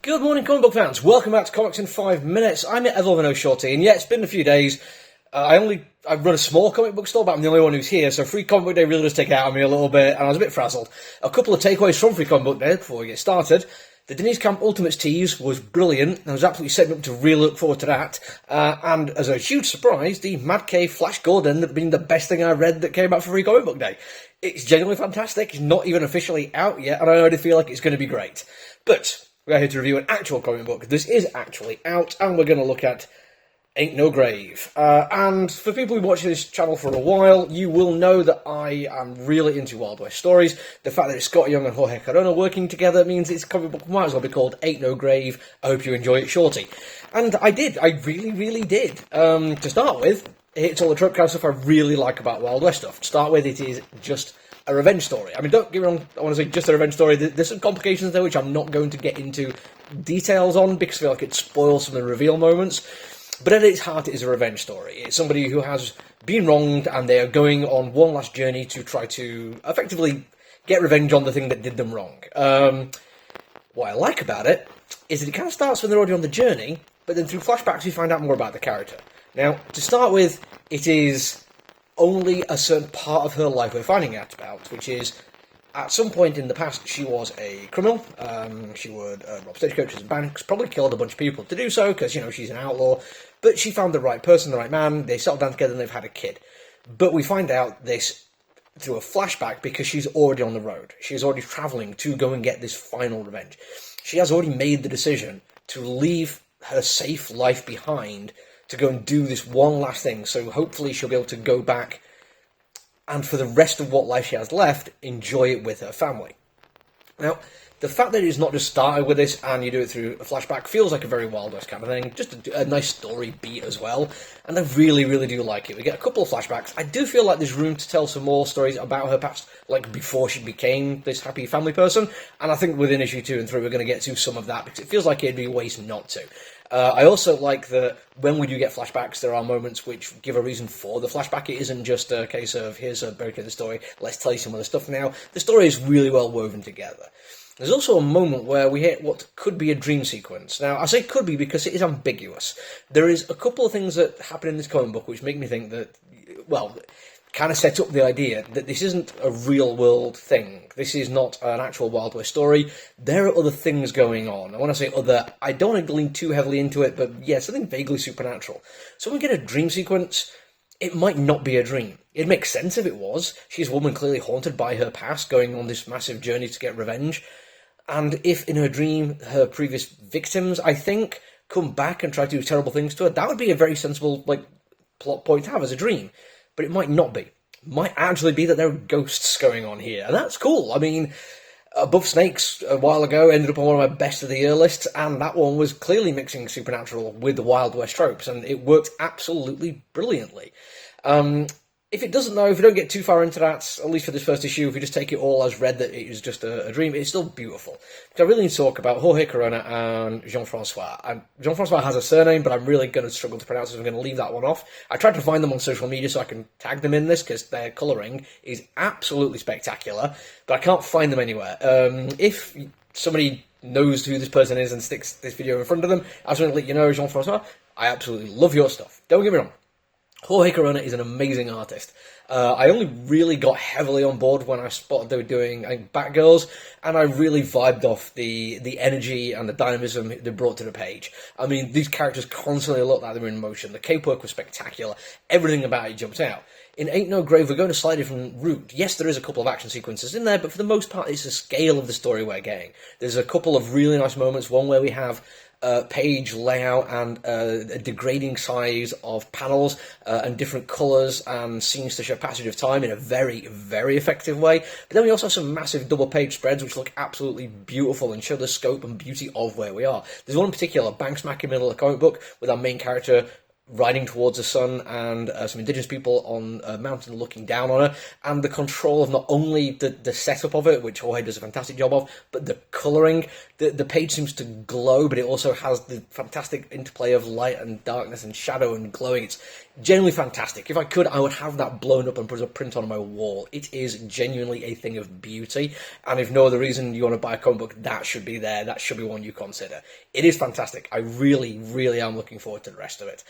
Good morning, comic book fans. Welcome back to Comics in 5 Minutes. I'm Evelyn O'Shorty, and yeah, it's been a few days. I run a small comic book store, but I'm the only one who's here, so Free Comic Book Day really does take it out of me a little bit, and I was a bit frazzled. A couple of takeaways from Free Comic Book Day before we get started. The Denise Camp Ultimates tease was brilliant. I was absolutely setting up to really look forward to that. And as a huge surprise, the Mad Cave Flash Gordon has been the best thing I read that came out for Free Comic Book Day. It's genuinely fantastic. It's not even officially out yet, and I already feel like it's going to be great. But we're here to review an actual comic book. This is actually out, and we're going to look at Ain't No Grave. And for people who watch this channel for a while, you will know that I am really into Wild West stories. The fact that it's Scott Young and Jorge Corona working together means this comic book might as well be called Ain't No Grave. I hope you enjoy it, Shorty. And I did. I really did. To start with, it hits all the trope kind of stuff I really like about Wild West stuff. To start with, it is just a revenge story. I mean, don't get me wrong, I want to say just a revenge story. There's some complications there which I'm not going to get into details on because I feel like it spoils some of the reveal moments. But at its heart, it is a revenge story. It's somebody who has been wronged and they are going on one last journey to try to effectively get revenge on the thing that did them wrong. What I like about it is that it kind of starts when they're already on the journey, but then through flashbacks we find out more about the character. Now, to start with, it is only a certain part of her life we're finding out about, which is at some point in the past she was a criminal. She would rob stagecoaches and banks, probably killed a bunch of people to do so because, you know, she's an outlaw. But she found the right person, the right man, they settled down together and they've had a kid. But we find out this through a flashback because she's already on the road. She's already travelling to go and get this final revenge. She has already made the decision to leave her safe life behind to go and do this one last thing, so hopefully she'll be able to go back and for the rest of what life she has left, enjoy it with her family. Now, the fact that it's not just started with this and you do it through a flashback feels like a very Wild West kind of thing, just a nice story beat as well, and I really do like it. We get a couple of flashbacks. I do feel like there's room to tell some more stories about her past, like before she became this happy family person, and I think within issue 2 and 3 we're going to get to some of that, because it feels like it'd be a waste not to. I also like that when we do get flashbacks, there are moments which give a reason for the flashback. It isn't just a case of, here's a break of the story, let's tell you some of the stuff now. The story is really well woven together. There's also a moment where we hit what could be a dream sequence. Now, I say could be because it is ambiguous. There is a couple of things that happen in this comic book which make me think that, well, kind of set up the idea that this isn't a real-world thing. This is not an actual Wild West story. There are other things going on. I want to say other. I don't want to lean too heavily into it, but yeah, something vaguely supernatural. So when we get a dream sequence, it might not be a dream. It makes sense if it was. She's a woman clearly haunted by her past, going on this massive journey to get revenge. And if in her dream, her previous victims, I think, come back and try to do terrible things to her, that would be a very sensible plot point to have as a dream. But it might not be. It might actually be that there are ghosts going on here. And that's cool. I mean, Above Snakes a while ago ended up on one of my best of the year lists, and that one was clearly mixing supernatural with the Wild West tropes, and it worked absolutely brilliantly. If it doesn't, though, if we don't get too far into that, at least for this first issue, if we just take it all as read that it is just a dream, it's still beautiful. Because I really need to talk about Jorge Corona and Jean-Francois. And Jean-Francois has a surname, but I'm really going to struggle to pronounce it, so I'm going to leave that one off. I tried to find them on social media so I can tag them in this, because their colouring is absolutely spectacular, but I can't find them anywhere. If somebody knows who this person is and sticks this video in front of them, I just want to let you know, Jean-Francois, I absolutely love your stuff. Don't get me wrong. Jorge Corona is an amazing artist. I only really got heavily on board when I spotted they were doing Batgirls, and I really vibed off the energy and the dynamism they brought to the page. I mean, these characters constantly looked like they were in motion. The cape work was spectacular. Everything about it jumped out. In Ain't No Grave, we're going a slightly different route. Yes, there is a couple of action sequences in there, but for the most part, it's the scale of the story we're getting. There's a couple of really nice moments, one where we have page layout and a degrading size of panels and different colours and scenes to show passage of time in a very effective way. But then we also have some massive double page spreads which look absolutely beautiful and show the scope and beauty of where we are. There's one in particular, bang smack in the middle of the comic book, with our main character riding towards the sun, and some indigenous people on a mountain looking down on her, and the control of not only the setup of it, which Jorge does a fantastic job of, but the colouring. The page seems to glow, but it also has the fantastic interplay of light and darkness and shadow and glowing. It's genuinely fantastic. If I could, I would have that blown up and put as a print on my wall. It is genuinely a thing of beauty, and if no other reason you want to buy a comic book, that should be there. That should be one you consider. It is fantastic. I really, really am looking forward to the rest of it.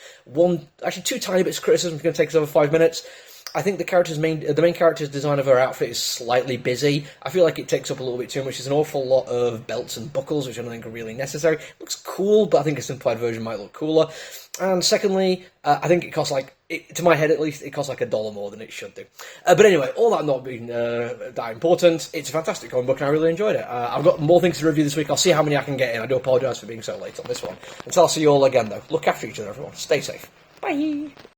Two tiny bits of criticism. It's going to take us over 5 minutes. I think the main character's design of her outfit is slightly busy. I feel like it takes up a little bit too much. There's an awful lot of belts and buckles, which I don't think are really necessary. It looks cool, but I think a simplified version might look cooler. And secondly, I think it costs to my head at least, it costs like $1 more than it should do. But anyway, all that not being that important, it's a fantastic comic book and I really enjoyed it. I've got more things to review this week. I'll see how many I can get in. I do apologise for being so late on this one. Until I see you all again though, look after each other everyone. Stay safe. Bye!